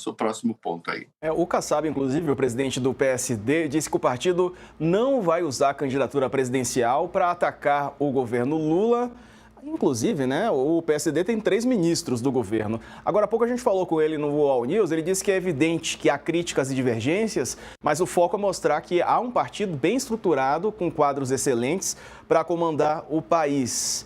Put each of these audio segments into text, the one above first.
o próximo ponto aí. O Kassab, inclusive, o presidente do PSD, disse que o partido não vai usar a candidatura presidencial para atacar o governo Lula. Inclusive, né, o PSD tem 3 ministros do governo. Agora há pouco a gente falou com ele no UOL News, ele disse que é evidente que há críticas e divergências, mas o foco é mostrar que há um partido bem estruturado, com quadros excelentes, para comandar o país.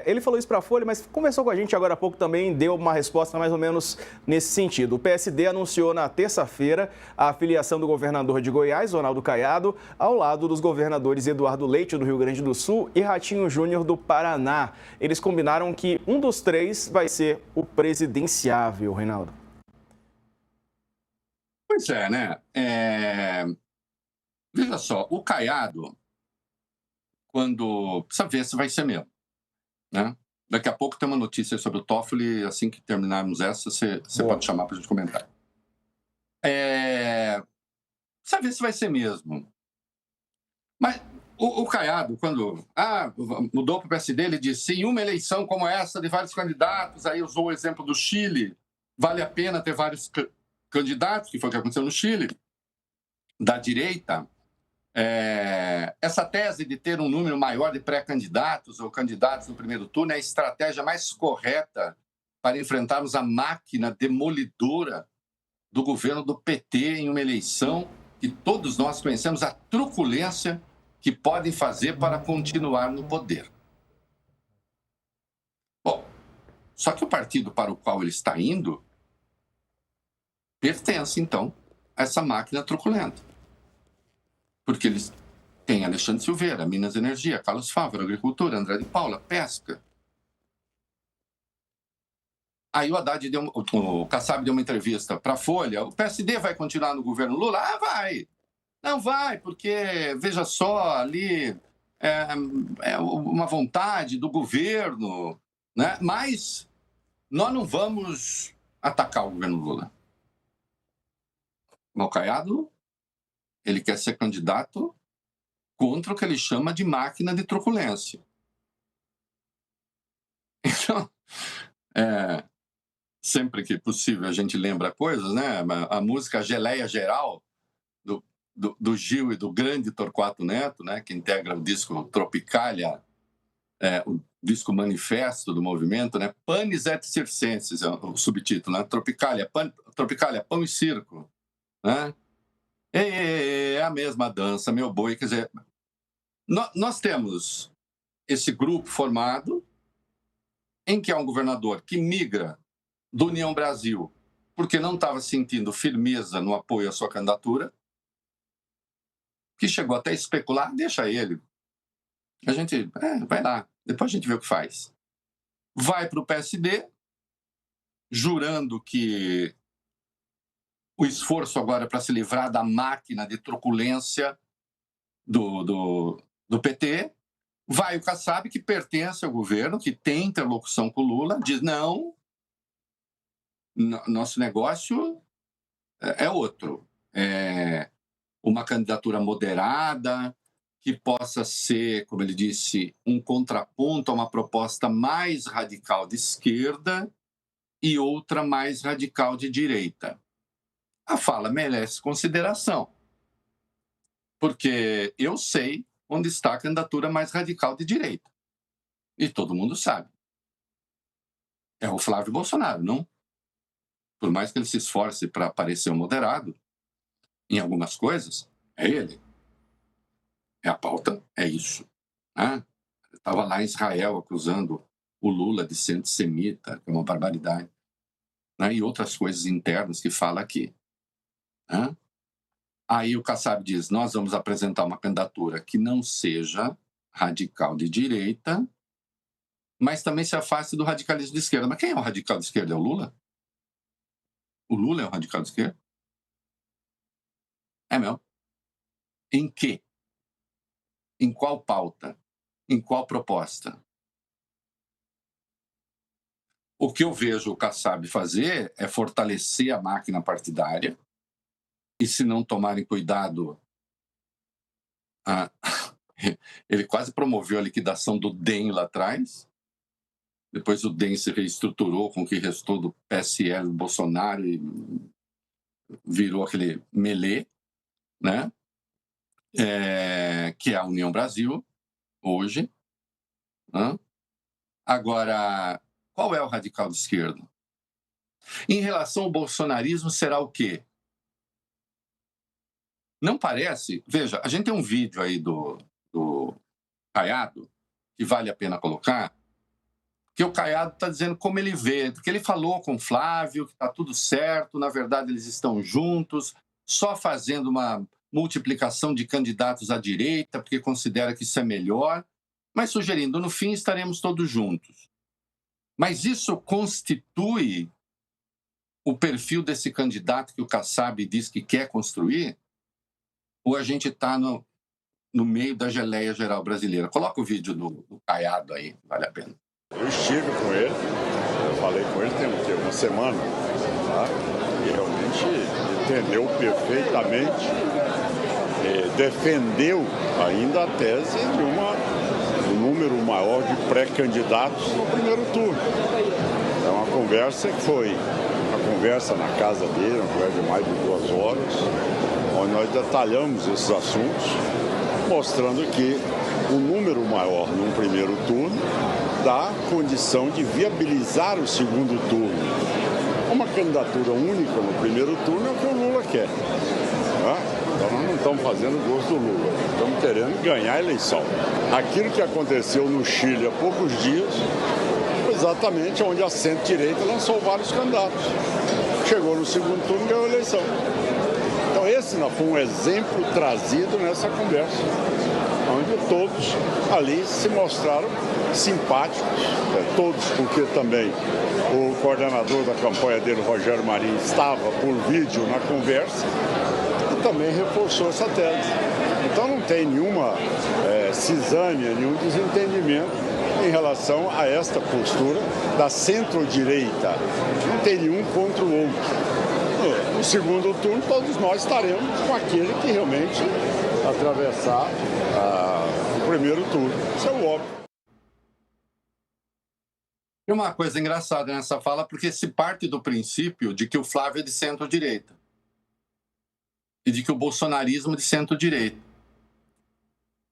Ele falou isso para a Folha, mas conversou com a gente agora há pouco também, deu uma resposta mais ou menos nesse sentido. O PSD anunciou na terça-feira a afiliação do governador de Goiás, Ronaldo Caiado, ao lado dos governadores Eduardo Leite, do Rio Grande do Sul, e Ratinho Júnior, do Paraná. Eles combinaram que um dos 3 vai ser o presidenciável, Reinaldo. Pois é, né? Veja só, o Caiado, quando... Precisa ver se vai ser mesmo, né? Daqui a pouco tem uma notícia sobre o Toffoli, assim que terminarmos essa, você pode chamar para a gente comentar. Precisa ver se vai ser mesmo. Mas o Caiado, quando mudou para o PSD, ele disse, em uma eleição como essa, de vários candidatos, aí usou o exemplo do Chile, vale a pena ter vários candidatos, que foi o que aconteceu no Chile, da direita. Essa tese de ter um número maior de pré-candidatos ou candidatos no primeiro turno é a estratégia mais correta para enfrentarmos a máquina demolidora do governo do PT em uma eleição que todos nós conhecemos a truculência que podem fazer para continuar no poder. Bom, só que o partido para o qual ele está indo pertence, então, a essa máquina truculenta. Porque eles têm Alexandre Silveira, Minas Energia, Carlos Fávaro, Agricultura, André de Paula, Pesca. Aí o Kassab deu uma entrevista para a Folha, o PSD vai continuar no governo Lula? Vai! Não vai, porque, veja só, ali é uma vontade do governo, né? Mas nós não vamos atacar o governo Lula. O Caiado, ele quer ser candidato contra o que ele chama de máquina de truculência. Então, sempre que possível a gente lembra coisas, né? A música Geleia Geral, do Gil e do grande Torquato Neto, né? Que integra o disco Tropicália, o disco manifesto do movimento, né? Panis et Circenses, é o subtítulo, né? Tropicália, pão e circo, né? É a mesma dança, meu boi. Quer dizer, nós temos esse grupo formado em que há um governador que migra do União Brasil porque não estava sentindo firmeza no apoio à sua candidatura, que chegou até a especular, deixa ele. A gente, vai lá, depois a gente vê o que faz. Vai para o PSD, jurando que o esforço agora é para se livrar da máquina de truculência do PT. Vai o Kassab, que pertence ao governo, que tem interlocução com o Lula, diz, não, nosso negócio é outro. Uma candidatura moderada, que possa ser, como ele disse, um contraponto a uma proposta mais radical de esquerda e outra mais radical de direita. A fala merece consideração, porque eu sei onde está a candidatura mais radical de direita. E todo mundo sabe. É o Flávio Bolsonaro, não? Por mais que ele se esforce para parecer um moderado, em algumas coisas, é ele. A pauta é isso. Né? Estava lá em Israel acusando o Lula de ser antissemita, que é uma barbaridade. Né? E outras coisas internas que fala aqui. Né? Aí o Kassab diz, nós vamos apresentar uma candidatura que não seja radical de direita, mas também se afaste do radicalismo de esquerda. Mas quem é o radical de esquerda? É o Lula? O Lula é o radical de esquerda? É mesmo? Em quê? Em qual pauta? Em qual proposta? O que eu vejo o Kassab fazer é fortalecer a máquina partidária e, se não tomarem cuidado, ele quase promoveu a liquidação do DEM lá atrás. Depois o DEM se reestruturou com o que restou do PSL, do Bolsonaro, e virou aquele melê, né? Que é a União Brasil, hoje. Né? Agora, qual é o radical de esquerda? Em relação ao bolsonarismo, será o quê? Não parece... Veja, a gente tem um vídeo aí do Caiado, que vale a pena colocar, que o Caiado está dizendo como ele vê, porque ele falou com o Flávio, que está tudo certo, na verdade eles estão juntos, só fazendo uma multiplicação de candidatos à direita, porque considera que isso é melhor, mas sugerindo, no fim, estaremos todos juntos. Mas isso constitui o perfil desse candidato que o Kassab diz que quer construir? Ou a gente está no meio da geleia geral brasileira? Coloca o vídeo do Caiado aí, vale a pena. Eu estive com ele, eu falei com ele tem uma semana, tá? E realmente entendeu perfeitamente, defendeu ainda a tese de um número maior de pré-candidatos no primeiro turno. É uma conversa que foi uma conversa na casa dele, uma conversa de mais de 2 horas, onde nós detalhamos esses assuntos, mostrando que o número maior num primeiro turno dá condição de viabilizar o segundo turno. Uma candidatura única no primeiro turno é o que o Lula quer. Tá? Então nós não estamos fazendo gosto do Lula, estamos querendo ganhar a eleição. Aquilo que aconteceu no Chile há poucos dias, foi exatamente onde a centro-direita lançou vários candidatos. Chegou no segundo turno e ganhou a eleição. Então esse foi um exemplo trazido nessa conversa, onde todos ali se mostraram simpáticos, todos porque também o coordenador da campanha dele, Rogério Marinho, estava por vídeo na conversa e também reforçou essa tese. Então não tem nenhuma cisânia, nenhum desentendimento em relação a esta postura da centro-direita. Não tem nenhum contra o outro. No segundo turno, todos nós estaremos com aquele que realmente atravessar o primeiro turno. Isso é o óbvio. Tem uma coisa engraçada nessa fala, porque se parte do princípio de que o Flávio é de centro-direita e de que o bolsonarismo é de centro-direita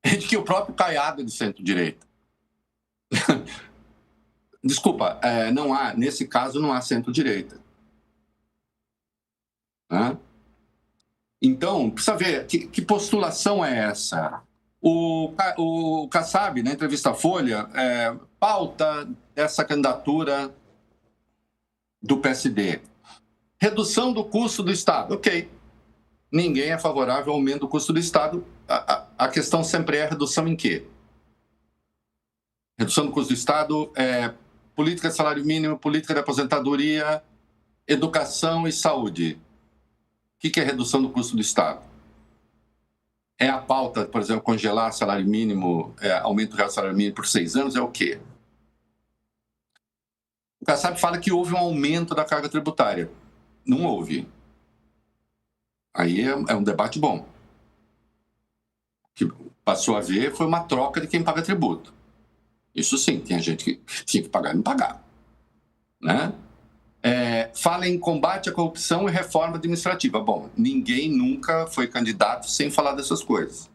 e de que o próprio Caiado é de centro-direita. Desculpa, nesse caso não há centro-direita. Então, precisa ver que postulação é essa. O Kassab, na entrevista à Folha, pauta dessa candidatura do PSD. Redução do custo do Estado. Ok. Ninguém é favorável ao aumento do custo do Estado. A questão sempre é redução em quê? Redução do custo do Estado, política de salário mínimo, política de aposentadoria, educação e saúde. O que é redução do custo do Estado? É a pauta, por exemplo, congelar salário mínimo, aumento real do salário mínimo por 6 anos, é o quê? O Kassab fala que houve um aumento da carga tributária. Não houve. Aí é um debate bom. O que passou a ver foi uma troca de quem paga tributo. Isso sim, tem gente que tinha que pagar e não pagar. Né? Fala em combate à corrupção e reforma administrativa. Bom, ninguém nunca foi candidato sem falar dessas coisas.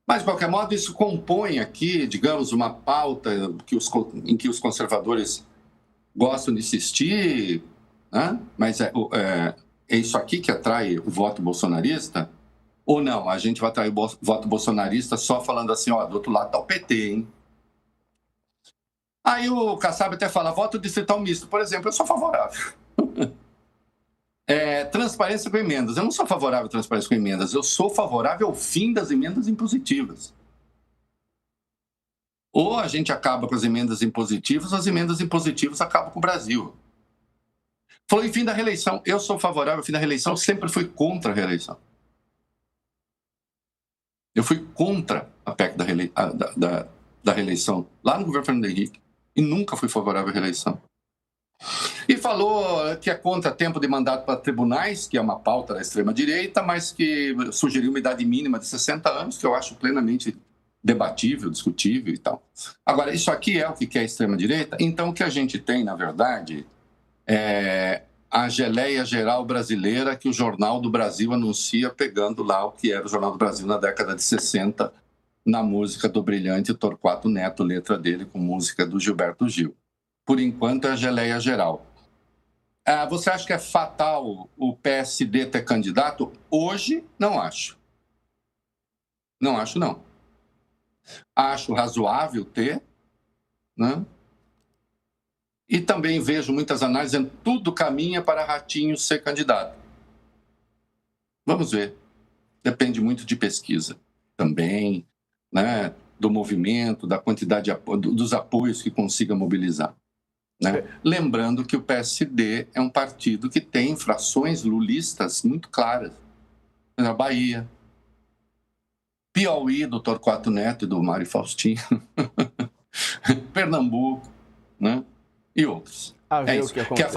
Mas, de qualquer modo, isso compõe aqui, digamos, uma pauta em que os conservadores gostam de insistir, né? Mas é isso aqui que atrai o voto bolsonarista? Ou não, a gente vai atrair o voto bolsonarista só falando assim, ó, do outro lado tá o PT, hein? Aí o Kassab até fala, voto distrital misto, por exemplo, eu sou favorável. Transparência com emendas. Eu não sou favorável à transparência com emendas, eu sou favorável ao fim das emendas impositivas. Ou a gente acaba com as emendas impositivas, ou as emendas impositivas acabam com o Brasil. Falou em fim da reeleição. Eu sou favorável ao fim da reeleição, eu sempre fui contra a reeleição. Eu fui contra a PEC da reeleição, lá no governo Fernando Henrique, e nunca fui favorável à reeleição. E falou que é contra tempo de mandato para tribunais, que é uma pauta da extrema-direita, mas que sugeriu uma idade mínima de 60 anos, que eu acho plenamente debatível, discutível e tal. Agora, isso aqui é o que quer a extrema-direita? Então, o que a gente tem, na verdade, a geleia geral brasileira que o Jornal do Brasil anuncia, pegando lá o que era o Jornal do Brasil na década de 60, na música do brilhante Torquato Neto, letra dele com música do Gilberto Gil. Por enquanto é a geleia geral. Você acha que é fatal o PSD ter candidato? Hoje, não acho. Não acho, não. Acho razoável ter, né? E também vejo muitas análises dizendo que tudo caminha para Ratinho ser candidato. Vamos ver. Depende muito de pesquisa também, né? Do movimento, da quantidade dos apoios que consiga mobilizar. Né? Lembrando que o PSD é um partido que tem frações lulistas muito claras. Na Bahia, Piauí, do Torquato Neto e do Mário Faustino, Pernambuco, né? E outros. A ver o que acontece.